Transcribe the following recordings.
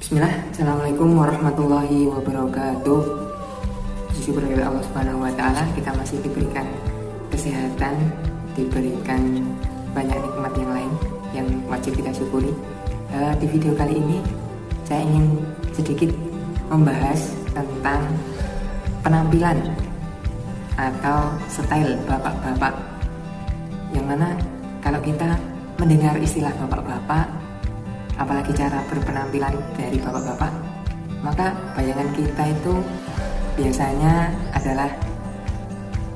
Bismillah, Assalamualaikum warahmatullahi wabarakatuh. Syukur kepada Allah Subhanahu wa Ta'ala, kita masih diberikan kesehatan, diberikan banyak nikmat yang lain yang wajib kita syukuri. Di video kali ini saya ingin sedikit membahas tentang penampilan atau style bapak-bapak, yang mana kalau kita mendengar istilah bapak-bapak, apalagi cara berpenampilan dari bapak-bapak, maka bayangan kita itu biasanya adalah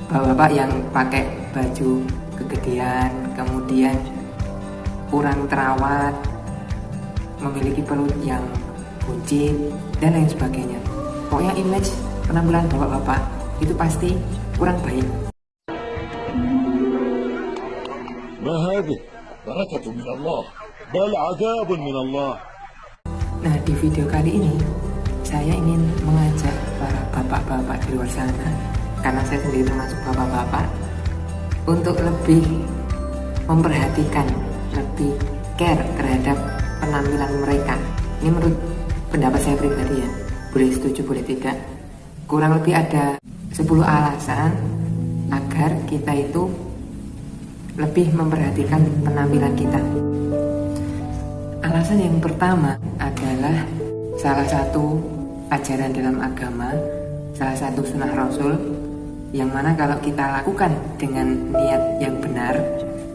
bapak-bapak yang pakai baju kegedean, kemudian kurang terawat, memiliki perut yang buncit, dan lain sebagainya. Pokoknya image penampilan bapak-bapak itu pasti kurang baik. ما هذه بركة من الله بل عذاب من الله. Nah, di video kali ini saya ingin mengajak para bapak-bapak di luar sana, karena saya sendiri termasuk bapak-bapak, untuk lebih memperhatikan, lebih care terhadap penampilan mereka. Ini menurut pendapat saya pribadi ya, boleh setuju boleh tidak. Kurang lebih ada 10 alasan agar kita itu lebih memperhatikan penampilan kita. Alasan yang pertama adalah salah satu ajaran dalam agama, salah satu sunnah Rasul, yang mana kalau kita lakukan dengan niat yang benar,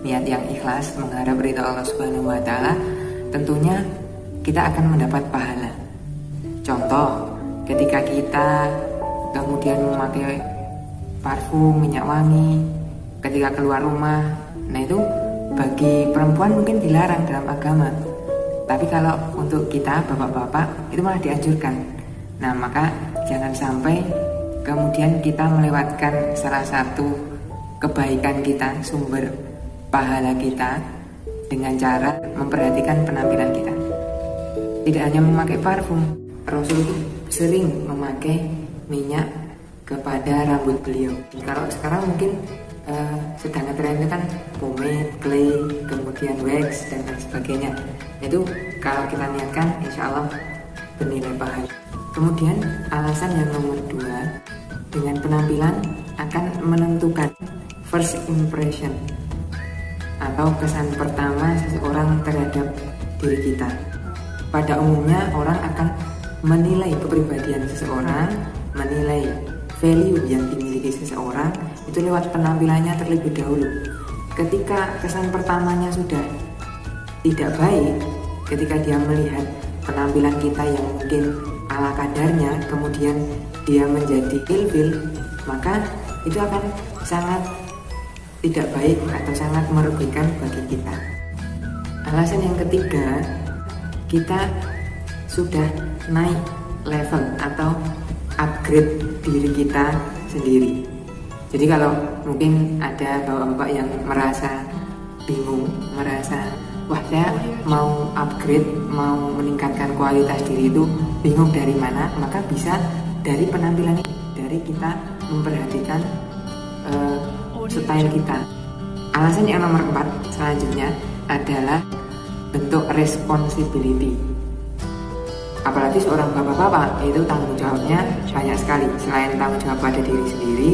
niat yang ikhlas, mengharap ridha Allah Subhanahu wa Ta'ala, tentunya kita akan mendapat pahala. Contoh, ketika kita kemudian memakai parfum, minyak wangi ketika keluar rumah, nah itu bagi perempuan mungkin dilarang dalam agama, tapi kalau untuk kita bapak-bapak itu malah dianjurkan. Nah, maka jangan sampai kemudian kita melewatkan salah satu kebaikan kita, sumber pahala kita, dengan cara memperhatikan penampilan kita. Tidak hanya memakai parfum, Rasul itu sering memakai minyak kepada rambut beliau. Kalau sekarang mungkin sedang ngetrennya kan pomade, clay, kemudian wax, dan lain sebagainya. Itu kalau kita niatkan, insya Allah bernilai pahala. Kemudian alasan yang nomor 2, dengan penampilan akan menentukan first impression atau kesan pertama seseorang terhadap diri kita. Pada umumnya orang akan menilai kepribadian seseorang, menilai value yang dimiliki seseorang itu lewat penampilannya terlebih dahulu. Ketika kesan pertamanya sudah tidak baik, ketika dia melihat penampilan kita yang mungkin ala kadarnya, kemudian dia menjadi ilfil, maka itu akan sangat tidak baik atau sangat merugikan bagi kita. Alasan yang ketiga, kita sudah naik level atau upgrade diri kita sendiri. Jadi kalau mungkin ada bapak-bapak yang merasa bingung, merasa wah saya mau upgrade, mau meningkatkan kualitas diri itu bingung dari mana, maka bisa dari penampilan ini, dari kita memperhatikan style kita. Alasan yang nomor 4 selanjutnya adalah bentuk responsibility. Apalagi seorang bapak-bapak itu tanggung jawabnya banyak sekali. Selain tanggung jawab pada diri sendiri,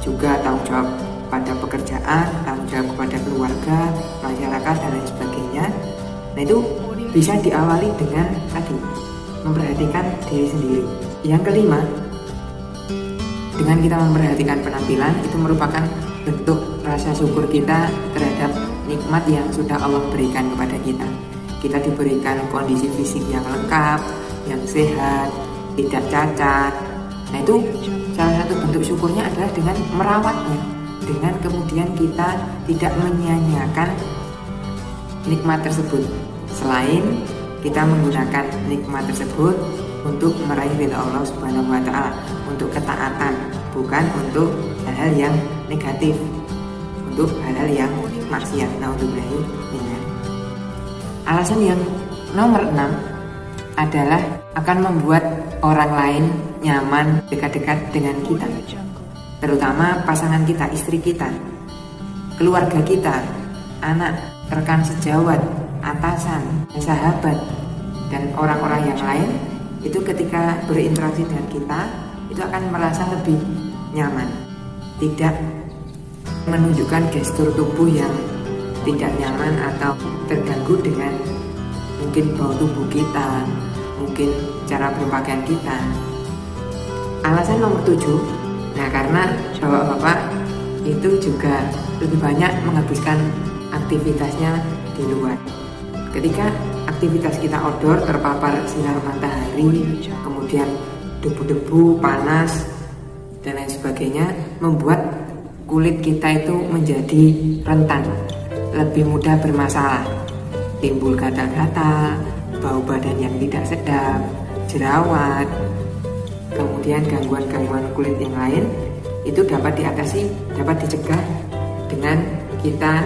juga tanggung jawab pada pekerjaan, tanggung jawab kepada keluarga, masyarakat, dan lain sebagainya. Nah, itu bisa diawali dengan tadi memperhatikan diri sendiri. Yang kelima, dengan kita memperhatikan penampilan, itu merupakan bentuk rasa syukur kita terhadap nikmat yang sudah Allah berikan kepada kita. Kita diberikan kondisi fisik yang lengkap, yang sehat, tidak cacat. Nah, itu salah satu bentuk syukurnya adalah dengan merawatnya, dengan kemudian kita tidak menyia-nyiakan nikmat tersebut. Selain kita menggunakan nikmat tersebut untuk meraih ridha Allah Subhanahu wa Ta'ala, untuk ketaatan, bukan untuk hal-hal yang negatif, untuk hal-hal yang maksiat. Naudzubillahi minzalik. Alasan yang nomor 6 adalah akan membuat orang lain nyaman dekat-dekat dengan kita, terutama pasangan kita, istri kita, keluarga kita, anak, rekan sejawat, atasan, sahabat, Dan orang-orang yang lain itu ketika berinteraksi dengan kita itu akan merasa lebih nyaman, tidak menunjukkan gestur tubuh yang tidak nyaman atau terganggu dengan mungkin bau tubuh kita, mungkin cara berpakaian kita. Alasan nomor 7, nah karena bapak-bapak itu juga lebih banyak menghabiskan aktivitasnya di luar. Ketika aktivitas kita outdoor terpapar sinar matahari, kemudian debu-debu, panas, dan lain sebagainya, membuat kulit kita itu menjadi rentan, lebih mudah bermasalah, timbul gatal-gatal, bau badan yang tidak sedap, jerawat, kemudian gangguan-gangguan kulit yang lain. Itu dapat diatasi, dapat dicegah dengan kita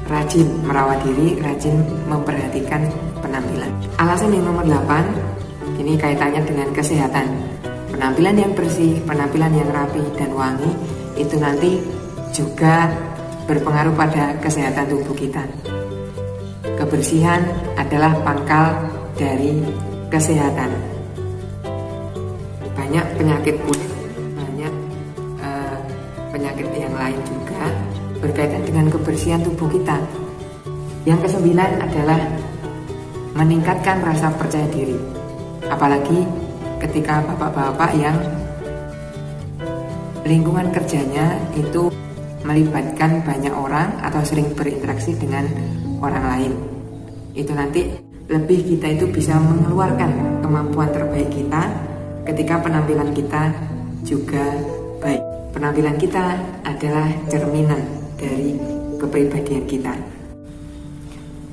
rajin merawat diri, rajin memperhatikan penampilan. Alasan yang nomor 8, ini kaitannya dengan kesehatan. Penampilan yang bersih, penampilan yang rapi dan wangi itu nanti juga berpengaruh pada kesehatan tubuh kita. Kebersihan adalah pangkal dari kesehatan. Banyak penyakit kulit, banyak penyakit yang lain juga berkaitan dengan kebersihan tubuh kita. Yang ke-9 adalah meningkatkan rasa percaya diri. Apalagi ketika bapak-bapak yang lingkungan kerjanya itu melibatkan banyak orang atau sering berinteraksi dengan orang lain. Itu nanti lebih kita itu bisa mengeluarkan kemampuan terbaik kita ketika penampilan kita juga baik. Penampilan kita adalah cerminan dari kepribadian kita.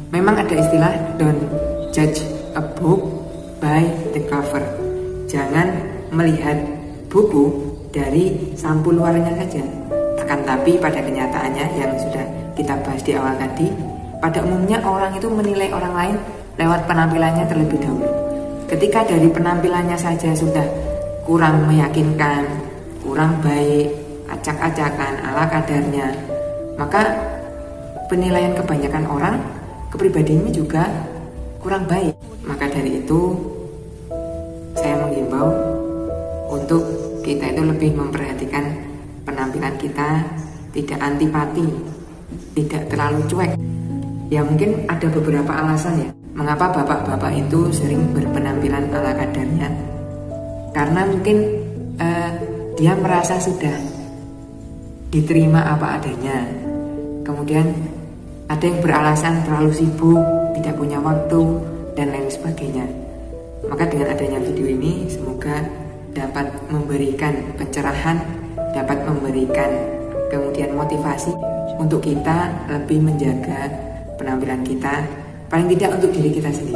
Memang ada istilah don't judge a book by the cover. Jangan melihat buku dari sampul luarnya saja. Akan tapi pada kenyataannya yang sudah kita bahas di awal tadi, pada umumnya orang itu menilai orang lain lewat penampilannya terlebih dahulu. Ketika dari penampilannya saja sudah kurang meyakinkan, kurang baik, acak-acakan, ala kadarnya, maka penilaian kebanyakan orang kepribadiannya juga kurang baik. Maka dari itu saya menghimbau untuk kita itu lebih memperhatikan penampilan kita, tidak antipati, tidak terlalu cuek. Ya mungkin ada beberapa alasan ya mengapa bapak-bapak itu sering berpenampilan ala kadarnya. Karena mungkin dia merasa sudah diterima apa adanya. Kemudian ada yang beralasan terlalu sibuk, tidak punya waktu, dan lain sebagainya. Maka dengan adanya video ini semoga dapat memberikan pencerahan, dapat memberikan kemudian motivasi untuk kita lebih menjaga penampilan kita, paling tidak untuk diri kita sendiri.